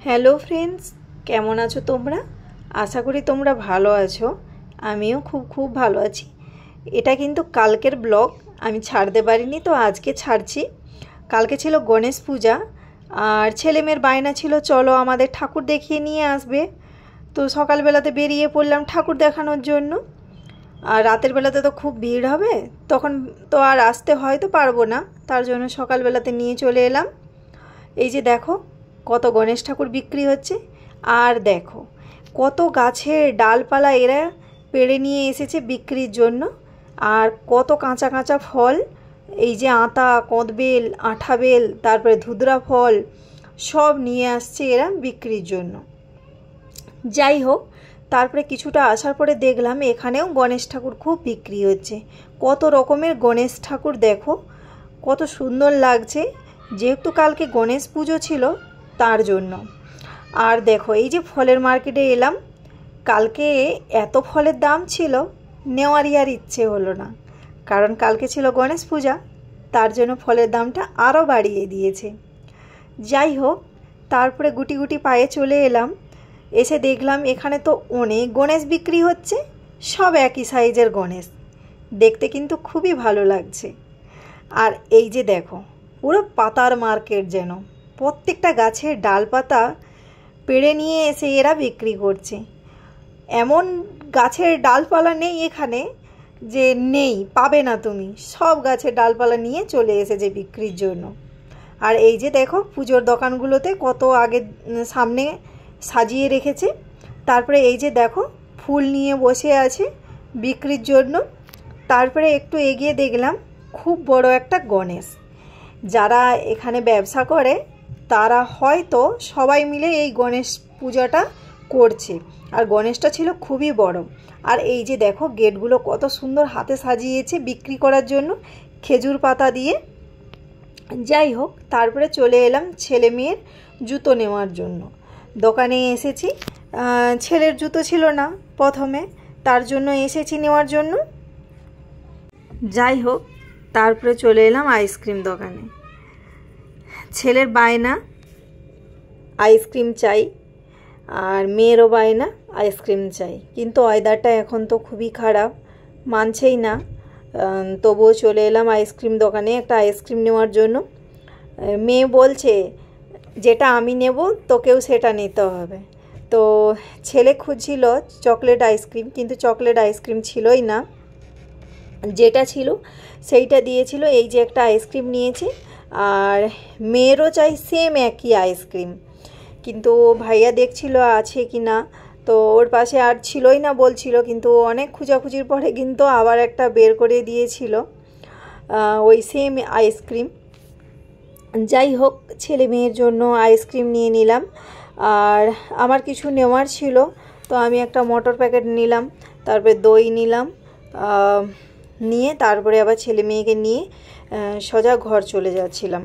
Hello friends, কেমন আছো তোমরা? আশা করি তোমরা ভালো আছো। আমিও খুব ভালো আছি। এটা কিন্তু কালকের ব্লগ, আমি ছাড়তে পারিনি, তো আজকে ছাড়ছি। কালকে ছিল গণেশ পূজা, আর ছেলেমেয়ের বায়না ছিল চলো আমাদের ঠাকুর দেখিয়ে নিয়ে আসবে। তো সকালবেলাতে বেরিয়ে পড়লাম ঠাকুর দেখানোর জন্য। আর রাতের বেলাতে তো খুব ভিড় হবে, তখন তো আর আসতে হয়তো পারবো না, তার জন্য সকালবেলাতে নিয়ে চলে এলাম। এই যে দেখো কত গণেশ ঠাকুর বিক্রি হচ্ছে। আর দেখো কত গাছের ডালপালা এরা পেড়ে নিয়ে এসেছে বিক্রির জন্য। আর কত কাঁচা কাঁচা ফল, এই যে আতা, কদবেল, আঠাবেল, তারপরে ধুতরা ফল সব নিয়ে আসছে এরা বিক্রির জন্য। যাই হোক, তারপরে কিছুটা আসার পরে দেখলাম এখানেও গণেশ ঠাকুর খুব বিক্রি হচ্ছে। কত রকমের গণেশ ঠাকুর দেখো, কত সুন্দর লাগছে, যেহেতু কালকে গণেশ পুজো ছিল তার জন্য। আর দেখো এই যে ফলের মার্কেটে এলাম, কালকে এত ফলের দাম ছিল নেওয়ারই আর ইচ্ছে হলো না, কারণ কালকে ছিল গণেশ পূজা, তার জন্য ফলের দামটা আরও বাড়িয়ে দিয়েছে। যাই হোক, তারপরে গুটি গুটি পায়ে চলে এলাম। এসে দেখলাম এখানে তো অনেক গণেশ বিক্রি হচ্ছে, সব একই সাইজের গণেশ, দেখতে কিন্তু খুবই ভালো লাগছে। আর এই যে দেখো পুরো পাতার মার্কেট, যেন প্রত্যেকটা গাছের ডালপাতা পেড়ে নিয়ে এসে এরা বিক্রি করছে। এমন গাছের ডালপালা নেই এখানে যে নেই, পাবে না তুমি, সব গাছের ডালপালা নিয়ে চলে এসেছে বিক্রির জন্য। আর এই যে দেখো পুজোর দোকানগুলোতে কত আগে সামনে সাজিয়ে রেখেছে। তারপরে এই যে দেখো ফুল নিয়ে বসে আছে বিক্রির জন্য। তারপরে একটু এগিয়ে দেখলাম খুব বড় একটা গণেশ। যারা এখানে ব্যবসা করে তারা হয়তো সবাই মিলে এই গণেশ পূজাটা করছে। আর গণেশটা ছিল খুবই বড়। আর এই যে দেখো গেটগুলো কত সুন্দর হাতে সাজিয়েছে বিক্রি করার জন্য খেজুর পাতা দিয়ে। যাই হোক, তারপরে চলে এলাম ছেলে মেয়ের জুতো নেওয়ার জন্য। দোকানে এসেছি, ছেলের জুতো ছিল না প্রথমে, তার জন্য এসেছি নেওয়ার জন্য। যাই হোক, তারপরে চলে এলাম আইসক্রিম দোকানে। ছেলের বায়না আইসক্রিম চাই, আর মেয়েরও বায়না আইসক্রিম চাই, কিন্তু ওয়েদারটা এখন তো খুবই খারাপ, মানছেই না। তবুও চলে এলাম আইসক্রিম দোকানে একটা আইসক্রিম নেওয়ার জন্য। মেয়ে বলছে যেটা আমি নেব তোকেও সেটা নিতে হবে। তো ছেলে খুঁজছিল চকলেট আইসক্রিম, কিন্তু চকলেট আইসক্রিম ছিলই না, যেটা ছিল সেইটা দিয়েছিল। এই যে একটা আইসক্রিম নিয়েছি, আর মেয়েরও চাই সেম একই আইসক্রিম, কিন্তু ভাইয়া দেখছিল আছে কি না, তো ওর পাশে আর ছিলই না বলছিল, কিন্তু অনেক খোঁজাখুঁজির পরে কিন্তু আবার একটা বের করে দিয়েছিল ওই সেম আইসক্রিম। যাই হোক, ছেলে মেয়ের জন্য আইসক্রিম নিয়ে নিলাম। আর আমার কিছু নেওয়ার ছিল, তো আমি একটা মটর প্যাকেট নিলাম, তারপরে দই নিলাম। নিয়ে তারপরে আবার ছেলে মেয়েকে নিয়ে সোজা ঘর চলে যাচ্ছিলাম।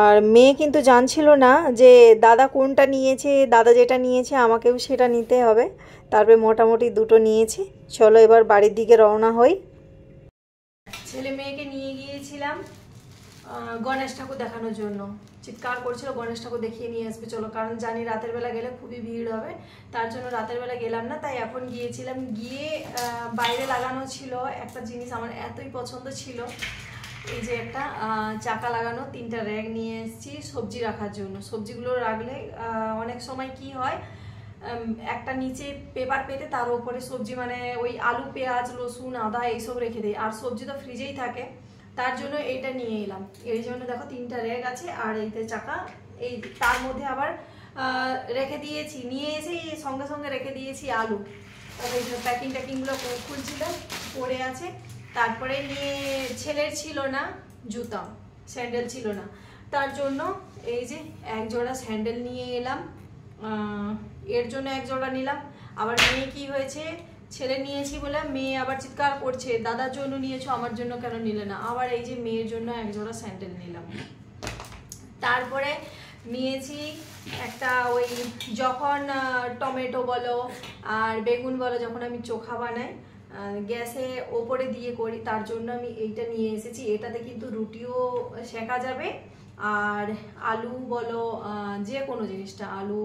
আর মেয়ে কিন্তু জানছিল না যে দাদা কোনটা নিয়েছে, দাদা যেটা নিয়েছে আমাকেও সেটা নিতে হবে। তারপরে মোটামুটি দুটো নিয়েছি। চলো এবার বাড়ির দিকে রওনা হই। ছেলে মেয়েকে নিয়ে গিয়েছিলাম গণেশ ঠাকুর দেখানোর জন্য। চিৎকার করছিল গণেশ ঠাকুর দেখিয়ে নিয়ে আসবে চলো, কারণ জানি রাতের বেলা গেলে খুবই ভিড় হবে, তার জন্য রাতের বেলা গেলাম না। তাই এখন গিয়েছিলাম। গিয়ে বাইরে লাগানো ছিল একটা জিনিস আমার এতই পছন্দ ছিল, এই যে একটা চাকা লাগানো 3টা র্যাক নিয়ে এসেছি সবজি রাখার জন্য। সবজিগুলো রাখলে অনেক সময় কি হয়, একটা নিচে পেপার পেতে তার উপরে সবজি, মানে ওই আলু, পেঁয়াজ, রসুন, আদা এইসব রেখে দেয়, আর সবজি তো ফ্রিজেই থাকে, তার জন্য এইটা নিয়ে এলাম। এই জন্য দেখো 3টা র্যাক আছে, আর এইতে চাকা, এই তার মধ্যে আবার রেখে দিয়েছি, নিয়ে এসে সঙ্গে সঙ্গে রেখে দিয়েছি আলু। এই প্যাকিং ট্যাকিংগুলো খুলছিলাম, পড়ে আছে। তারপরে নিয়ে ছেলের ছিল না জুতা, স্যান্ডেল ছিল না, তার জন্য এই যে এক জোড়া স্যান্ডেল নিয়ে এলাম। এর জন্য এক জোড়া নিলাম। আবার মেয়ে কি হয়েছে, ছেলে নিয়েছি বলে মেয়ে আবার চিৎকার করছে দাদার জন্য নিয়েছো, আমার জন্য কেন নিলে না। আবার এই যে মেয়ের জন্য এক জোড়া স্যান্ডেল নিলাম। তারপরে নিয়েছি একটা ওই, যখন টমেটো বলো আর বেগুন বলো, যখন আমি চোখা বানাই গ্যাসে ওপরে দিয়ে করি, তার জন্য আমি এইটা নিয়ে এসেছি। এটাতে কিন্তু রুটিও সেঁকা যাবে, আর আলু বলো, যে কোনো জিনিসটা, আলু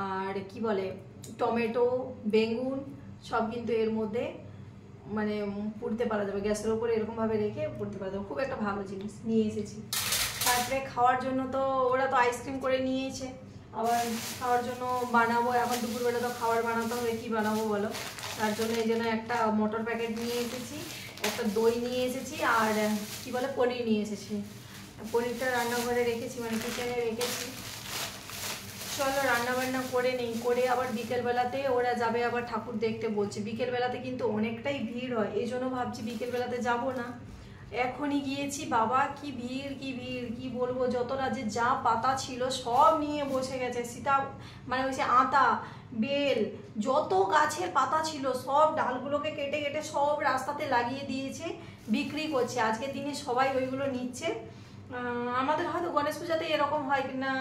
আর কি বলে টমেটো, বেগুন সব কিন্তু এর মধ্যে মানে পুড়তে পারা যাবে, গ্যাসের উপরে এরকমভাবে রেখে পুড়তে পারা যাবে। খুব একটা ভালো জিনিস নিয়ে এসেছি। তারপরে খাওয়ার জন্য তো ওরা তো আইসক্রিম করে নিয়েছে, আবার খাওয়ার জন্য বানাবো। এখন দুপুরবেলা তো খাবার বানাতে হবে, কী বানাবো বলো? তার জন্য এই জন্য একটা মটর প্যাকেট নিয়ে এসেছি, একটা দই নিয়ে এসেছি, আর কি বলে পনির নিয়ে এসেছি। পনিরটা রান্নাঘরে রেখেছি, মানে কিচেনে রেখেছি। চলো রান্না বান্না করে নেই, করে আবার বিকেলবেলাতে ওরা যাবে আবার ঠাকুর দেখতে বলছে। বিকেলবেলাতে কিন্তু অনেকটাই ভিড় হয়, এই জন্য ভাবছি বিকেলবেলাতে যাব না, এখনই গিয়েছি। বাবা কি ভিড়, কি ভিড়, কি বলবো। যত রাজ্যে যা পাতা ছিল সব নিয়ে বসে গেছে। সীতা মানে হচ্ছে আতা, বেল, যত গাছের পাতা ছিল সব ডালগুলোকে কেটে কেটে সব রাস্তাতে লাগিয়ে দিয়েছে, বিক্রি করছে। আজকের দিনে সবাই ওইগুলো নিচ্ছে। আমাদের হয়তো গণেশ পূজাতে এরকম হয় কিনা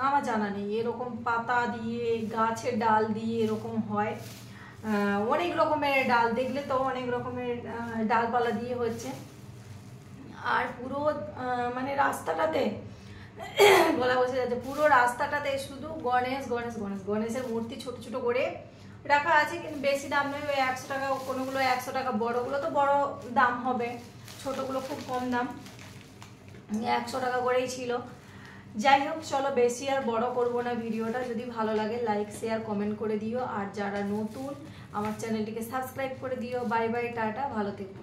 আমার জানা নেই, এরকম পাতা দিয়ে গাছের ডাল দিয়ে এরকম হয়। অনেক রকমের ডাল, দেখলে তো অনেক রকমের ডালপালা দিয়ে হচ্ছে। আর পুরো মানে রাস্তাটাতে গলা বসে যাচ্ছে, পুরো রাস্তাটাতে শুধু গণেশ গণেশ গণেশ, গণেশের মূর্তি ছোট ছোট করে রাখা আছে, কিন্তু বেশি দাম নেই, ওই 100 টাকা, কোনোগুলো 100 টাকা, বড়গুলো তো বড় দাম হবে, ছোটগুলো খুব কম দাম, 100 টাকা করেই ছিল। যাই হোক চলো বেশি আর বড় করব না ভিডিওটা। যদি ভালো লাগে লাইক শেয়ার কমেন্ট করে দিও, আর যারা নতুন আমার চ্যানেলটিকে সাবস্ক্রাইব করে দিও। বাই বাই, টাটা, ভালো থেকো।